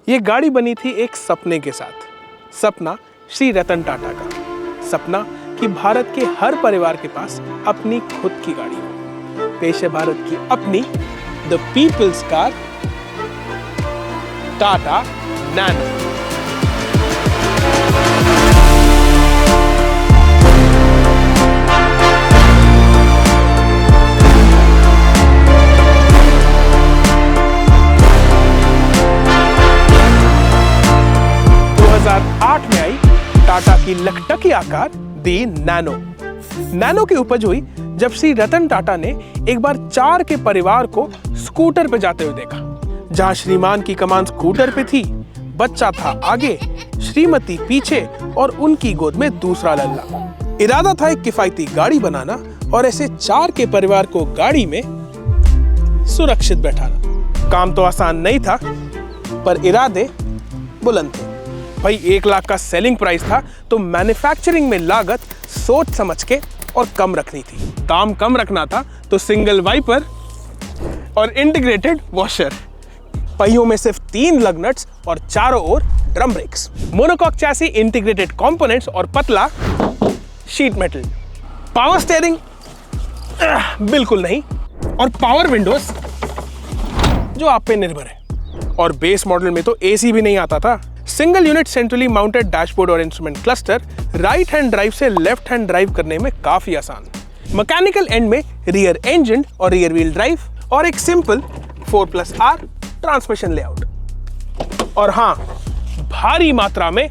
ये गाड़ी बनी थी एक सपने के साथ। सपना श्री रतन टाटा का। सपना कि भारत के हर परिवार के पास अपनी खुद की गाड़ी हो। पेश है भारत की अपनी the people's car, Tata Nano. में आई टाटा की लखटकिया कार दी नैनो। नैनो की उपज हुई जब श्री रतन टाटा ने एक बार 4 के परिवार को स्कूटर पे जाते हुए देखा। जहां श्रीमान की कमान स्कूटर पे थी, बच्चा था आगे, श्रीमती पीछे और उनकी गोद में दूसरा लल्ला। इरादा था एक किफायती गाड़ी बनाना और ऐसे 4 के परिवार को गाड़ी में सुरक्षित बैठाना। काम तो आसान नहीं था, पर इरादे बुलंद थे। भाई 1 लाख का सेलिंग प्राइस था, तो मैन्युफैक्चरिंग में लागत सोच समझ के और कम रखनी थी। काम कम रखना था तो सिंगल वाइपर और इंटीग्रेटेड वॉशर, पहियों में सिर्फ 3 लग नट्स और चारों ओर drum brakes, monocoque chassis, integrated components और पतला शीट मेटल। पावर स्टीयरिंग बिल्कुल नहीं, और पावर विंडोज जो आप पे निर्भर है। और बेस मॉडल में तो एसी भी नहीं आता था। Single unit centrally mounted dashboard और instrument cluster right hand drive से लेफ्ट हैंड ड्राइव करने में काफी आसान। मैकेनिकल एंड में रियर इंजन और रियर व्हील ड्राइव और एक सिंपल 4+R ट्रांसमिशन लेआउट। और हाँ, भारी मात्रा में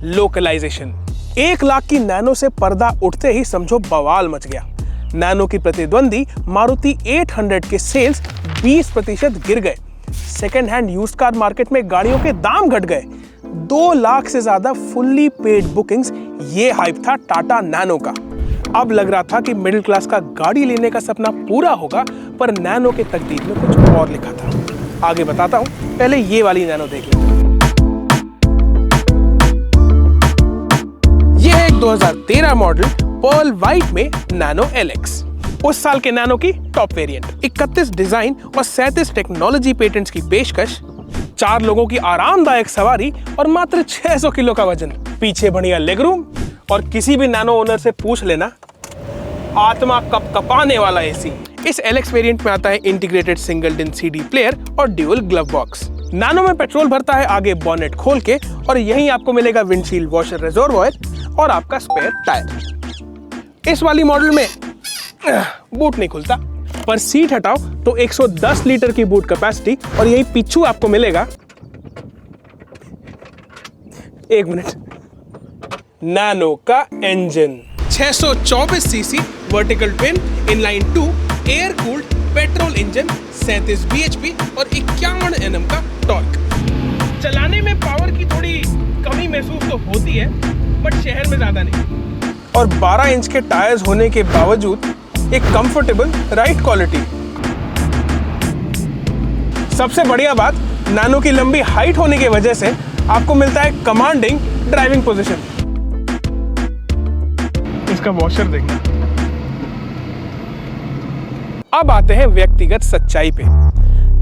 लोकलाइजेशन। 1 लाख की नैनो से पर्दा उठते ही समझो बवाल मच गया। नैनो की प्रतिद्वंदी मारुति 800 के सेल्स 20% गिर गए। Second hand used car market में गाड़ियों के दाम घट गए। 2 लाख से ज्यादा फुल्ली पेड बुकिंग्स, ये हाइप था टाटा नैनो का। अब लग रहा था कि मिडिल क्लास का गाड़ी लेने का सपना पूरा होगा, पर नैनो के तकदीर में कुछ और लिखा था। आगे बताता हूं, पहले ये वाली नैनो देख लेते हैं। ये है एक 2013 मॉडल पर्ल व्हाइट में नैनो LX। उस साल के नैनो की टॉप वेरिएंट। 31 डिजाइन और 37 टेक्नोलॉजी पेटेंट्स की पेशकश, 4 लोगों की आरामदायक सवारी और मात्र 600 किलो का वजन। पीछे बढ़िया लेगरूम और किसी भी नैनो ओनर से पूछ लेना, आत्मा कपकपाने वाला एसी। इस LX वेरिएंट में आता है इंटीग्रेटेड सिंगल डिन CD प्लेयर और ड्यूल ग्लव बॉक्स। नैनो में पेट्रोल भरता है आगे बॉनेट खोल के, और यहीं आपको मिलेगा विंडशील्ड वॉशर रिजर्वॉयर और आपका स्पेयर टायर। इस वाली मॉडल में बूट नहीं खुलता, पर सीट हटाओ तो 110 लीटर की बूट कैपेसिटी, और यही पीछू आपको मिलेगा 1 मिनट नैनो का engine. 624 CC vertical twin inline 2 air cooled petrol engine, 37 bhp और 51 Nm का टॉर्क। चलाने में पावर की थोड़ी कमी महसूस तो होती है, बट शहर में ज्यादा नहीं। और 12 इंच के टायर्स होने के बावजूद एक कंफर्टेबल राइड क्वालिटी। सबसे बढ़िया बात, नैनो की लंबी हाइट होने की वजह से आपको मिलता है कमांडिंग ड्राइविंग पोजीशन। इसका वॉशर देखना। अब आते हैं व्यक्तिगत सच्चाई पे।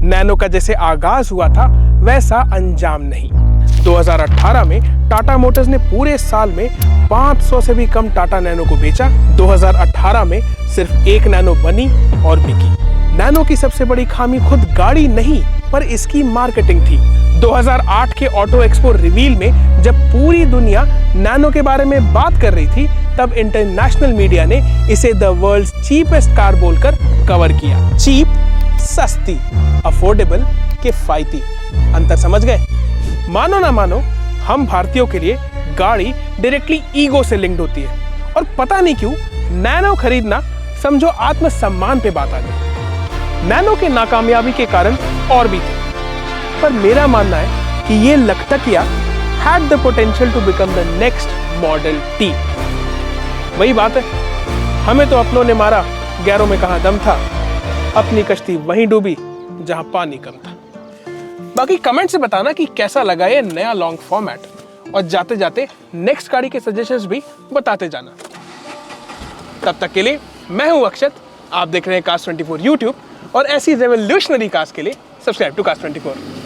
नैनो का जैसे आगाज हुआ था, वैसा अंजाम नहीं। 2018 में टाटा मोटर्स ने पूरे साल में 500 से भी कम टाटा नैनो को बेचा। 2018 में सिर्फ 1 नैनो बनी और बिकी। नैनो की सबसे बड़ी खामी खुद गाड़ी नहीं, पर इसकी मार्केटिंग थी। 2008 के ऑटो एक्सपो रिवील में जब पूरी दुनिया नैनो के बारे में बात कर रही थी, तब इंटरनेशनल मीडिया ने इसे द वर्ल्ड्स चीपेस्ट कार बोलकर कवर किया। चीप, सस्ती, अफोर्डेबल, किफायती। अंतर समझ गए? मानो ना मानो, हम भारतीयों के लिए गाड़ी डायरेक्टली ईगो से लिंक्ड होती है, और पता नहीं क्यों नैनो खरीदना समझो आत्मसम्मान पे बात आ गई। नैनो के नाकामयाबी के कारण और भी थे, पर मेरा मानना है कि ये लखटकिया had the potential to become the next model T। वही बात है, हमें तो अपनों ने मारा, गैरों में कहां दम था। अपनी कश्ती वहीं डूबी जहां पानी कम था। बाकी कमेंट से बताना कि कैसा लगा ये नया लॉन्ग फॉर्मेट, और जाते जाते नेक्स्ट गाड़ी के सजेशंस भी बताते जाना। तब तक के लिए मैं हूं अक्षत, आप देख रहे हैं कास्ट 24 यूट्यूब, और ऐसी रेवोल्यूशनरी कास्ट के लिए सब्सक्राइब टू कास्ट 24।